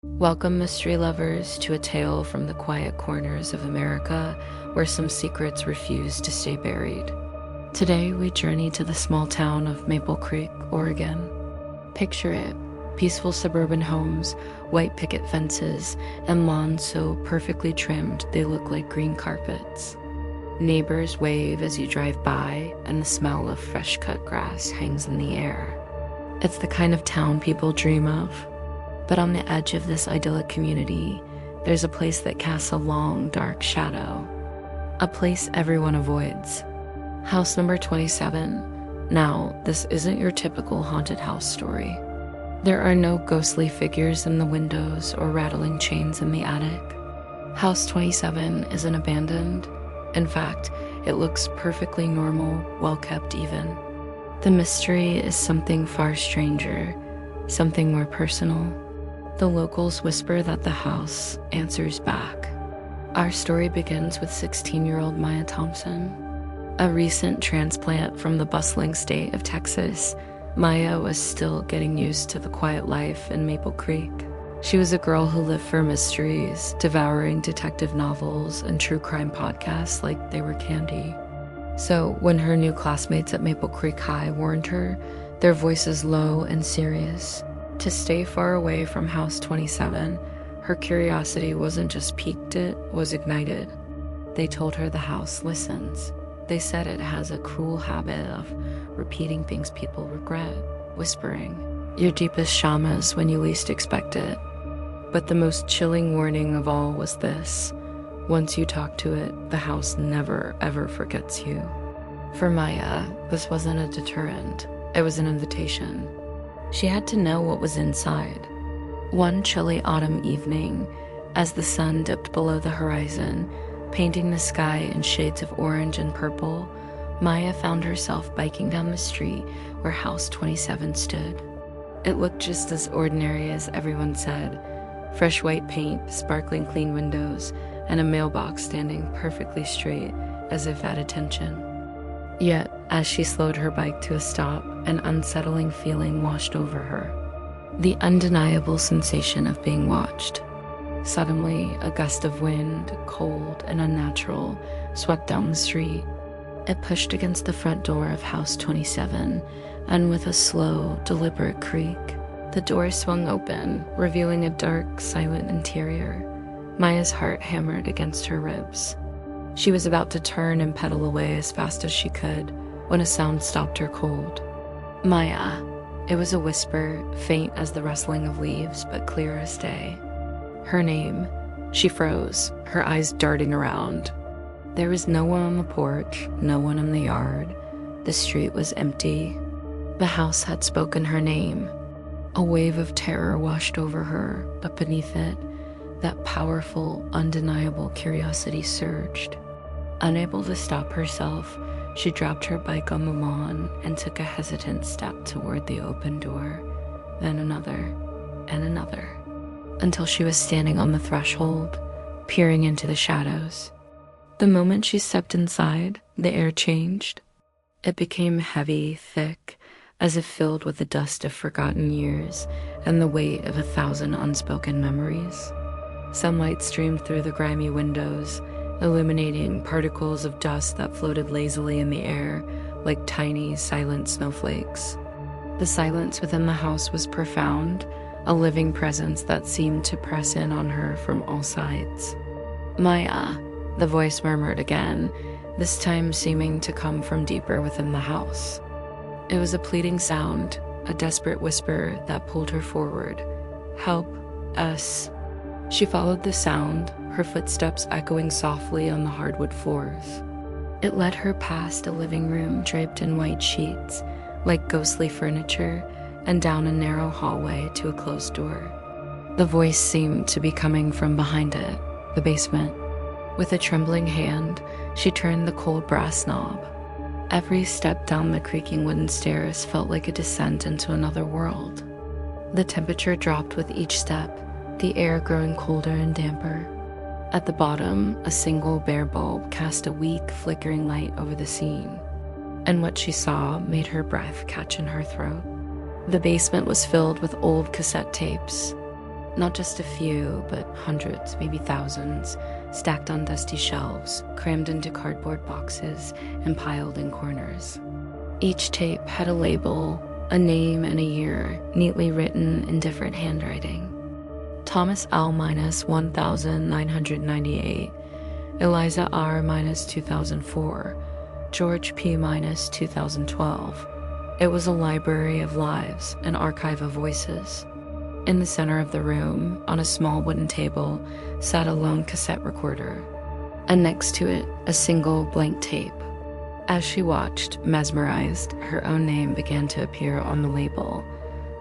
Welcome, mystery lovers, to a tale from the quiet corners of America where some secrets refuse to stay buried. Today, we journey to the small town of Maple Creek, Oregon. Picture it: peaceful suburban homes, white picket fences, and lawns so perfectly trimmed they look like green carpets. Neighbors wave as you drive by, and the smell of fresh-cut grass hangs in the air. It's the kind of town people dream of. But on the edge of this idyllic community, there's a place that casts a long, dark shadow. A place everyone avoids. House number 27. Now, this isn't your typical haunted house story. There are no ghostly figures in the windows or rattling chains in the attic. House 27 isn't abandoned. In fact, it looks perfectly normal, well-kept even. The mystery is something far stranger, something more personal. The locals whisper that the house answers back. Our story begins with 16-year-old Maya Thompson. A recent transplant from the bustling state of Texas, Maya was still getting used to the quiet life in Maple Creek. She was a girl who lived for mysteries, devouring detective novels and true crime podcasts like they were candy. So when her new classmates at Maple Creek High warned her, their voices low and serious, to stay far away from House 27, her curiosity wasn't just piqued, it was ignited. They told her the house listens. They said it has a cruel habit of repeating things people regret, whispering your deepest shamas when you least expect it. But the most chilling warning of all was this: once you talk to it, the house never ever forgets you. For Maya, this wasn't a deterrent, it was an invitation. She had to know what was inside. One chilly autumn evening, as the sun dipped below the horizon, painting the sky in shades of orange and purple, Maya found herself biking down the street where House 27 stood. It looked just as ordinary as everyone said: fresh white paint, sparkling clean windows, and a mailbox standing perfectly straight as if at attention. Yet, as she slowed her bike to a stop, an unsettling feeling washed over her. The undeniable sensation of being watched. Suddenly, a gust of wind, cold and unnatural, swept down the street. It pushed against the front door of House 27, and with a slow, deliberate creak, the door swung open, revealing a dark, silent interior. Maya's heart hammered against her ribs. She was about to turn and pedal away as fast as she could when a sound stopped her cold. Maya. It was a whisper, faint as the rustling of leaves, but clear as day. Her name. She froze, her eyes darting around. There was no one on the porch, no one in the yard. The street was empty. The house had spoken her name. A wave of terror washed over her, but beneath it, that powerful, undeniable curiosity surged. Unable to stop herself, she dropped her bike on the lawn and took a hesitant step toward the open door, then another, and another, until she was standing on the threshold, peering into the shadows. The moment she stepped inside, the air changed. It became heavy, thick, as if filled with the dust of forgotten years and the weight of 1,000 unspoken memories. Sunlight streamed through the grimy windows, illuminating particles of dust that floated lazily in the air like tiny, silent snowflakes. The silence within the house was profound, a living presence that seemed to press in on her from all sides. "Maya," the voice murmured again, this time seeming to come from deeper within the house. It was a pleading sound, a desperate whisper that pulled her forward. "Help us." She followed the sound, her footsteps echoing softly on the hardwood floors. It led her past a living room draped in white sheets, like ghostly furniture, and down a narrow hallway to a closed door. The voice seemed to be coming from behind it, the basement. With a trembling hand, she turned the cold brass knob. Every step down the creaking wooden stairs felt like a descent into another world. The temperature dropped with each step, the air growing colder and damper. At the bottom, a single bare bulb cast a weak, flickering light over the scene, and what she saw made her breath catch in her throat. The basement was filled with old cassette tapes. Not just a few, but hundreds, maybe thousands, stacked on dusty shelves, crammed into cardboard boxes, and piled in corners. Each tape had a label, a name, and a year, neatly written in different handwriting. Thomas L. minus 1998, Eliza R. minus 2004, George P. minus 2012. It was a library of lives, an archive of voices. In the center of the room, on a small wooden table, sat a lone cassette recorder, and next to it, a single blank tape. As she watched, mesmerized, her own name began to appear on the label,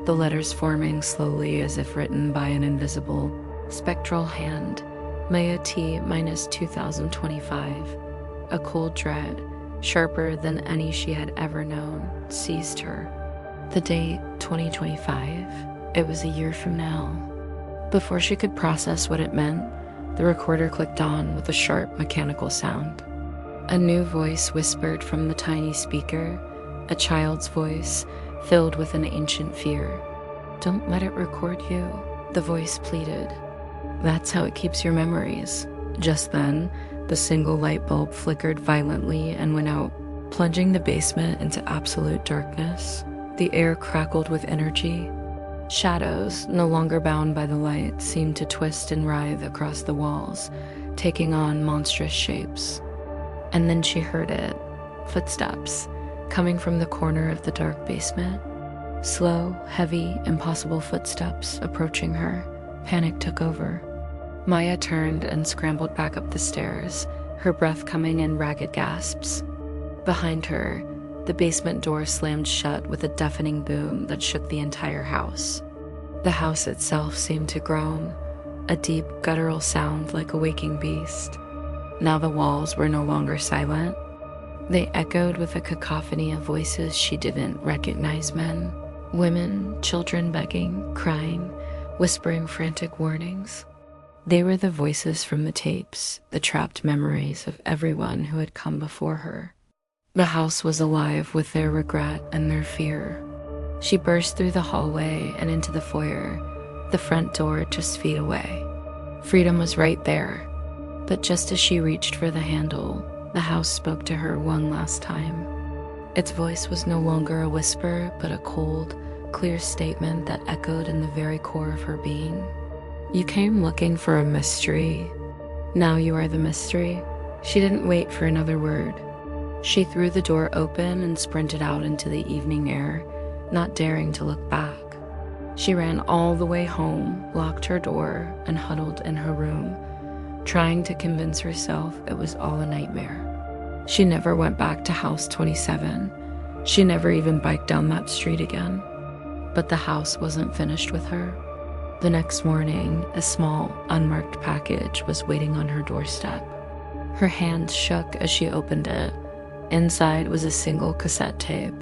the letters forming slowly as if written by an invisible, spectral hand. Maya T. minus 2025. A cold dread, sharper than any she had ever known, seized her. The date, 2025. It was a year from now. Before she could process what it meant, the recorder clicked on with a sharp mechanical sound. A new voice whispered from the tiny speaker, a child's voice filled with an ancient fear. "Don't let it record you," the voice pleaded. "That's how it keeps your memories." Just then, the single light bulb flickered violently and went out, plunging the basement into absolute darkness. The air crackled with energy. Shadows, no longer bound by the light, seemed to twist and writhe across the walls, taking on monstrous shapes. And then she heard it. Footsteps, coming from the corner of the dark basement. Slow, heavy, impossible footsteps approaching her. Panic took over. Maya turned and scrambled back up the stairs, her breath coming in ragged gasps. Behind her, the basement door slammed shut with a deafening boom that shook the entire house. The house itself seemed to groan, a deep, guttural sound like a waking beast. Now the walls were no longer silent. They echoed with a cacophony of voices she didn't recognize: men, women, children begging, crying, whispering frantic warnings. They were the voices from the tapes, the trapped memories of everyone who had come before her. The house was alive with their regret and their fear. She burst through the hallway and into the foyer, the front door just feet away. Freedom was right there. But just as she reached for the handle, the house spoke to her one last time. Its voice was no longer a whisper, but a cold, clear statement that echoed in the very core of her being. "You came looking for a mystery. Now you are the mystery." She didn't wait for another word. She threw the door open and sprinted out into the evening air, not daring to look back. She ran all the way home, locked her door, and huddled in her room, trying to convince herself it was all a nightmare. She never went back to House 27. She never even biked down that street again. But the house wasn't finished with her. The next morning, a small, unmarked package was waiting on her doorstep. Her hands shook as she opened it. Inside was a single cassette tape.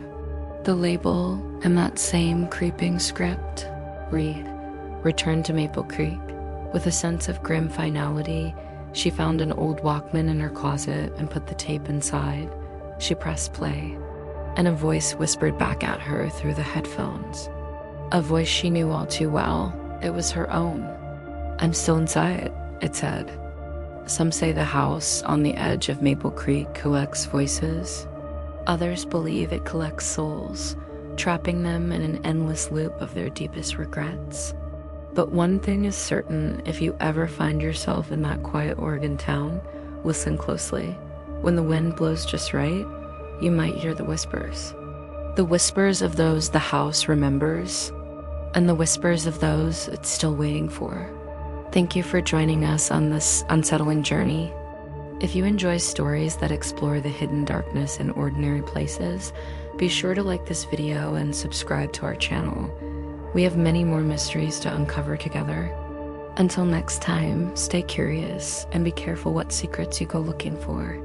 The label and that same creeping script read, "Return to Maple Creek." With a sense of grim finality, she found an old Walkman in her closet and put the tape inside. She pressed play, and a voice whispered back at her through the headphones. A voice she knew all too well. It was her own. "I'm still inside," it said. Some say the house on the edge of Maple Creek collects voices. Others believe it collects souls, trapping them in an endless loop of their deepest regrets. But one thing is certain: if you ever find yourself in that quiet Oregon town, listen closely. When the wind blows just right, you might hear the whispers. The whispers of those the house remembers, and the whispers of those it's still waiting for. Thank you for joining us on this unsettling journey. If you enjoy stories that explore the hidden darkness in ordinary places, be sure to like this video and subscribe to our channel. We have many more mysteries to uncover together. Until next time, stay curious and be careful what secrets you go looking for.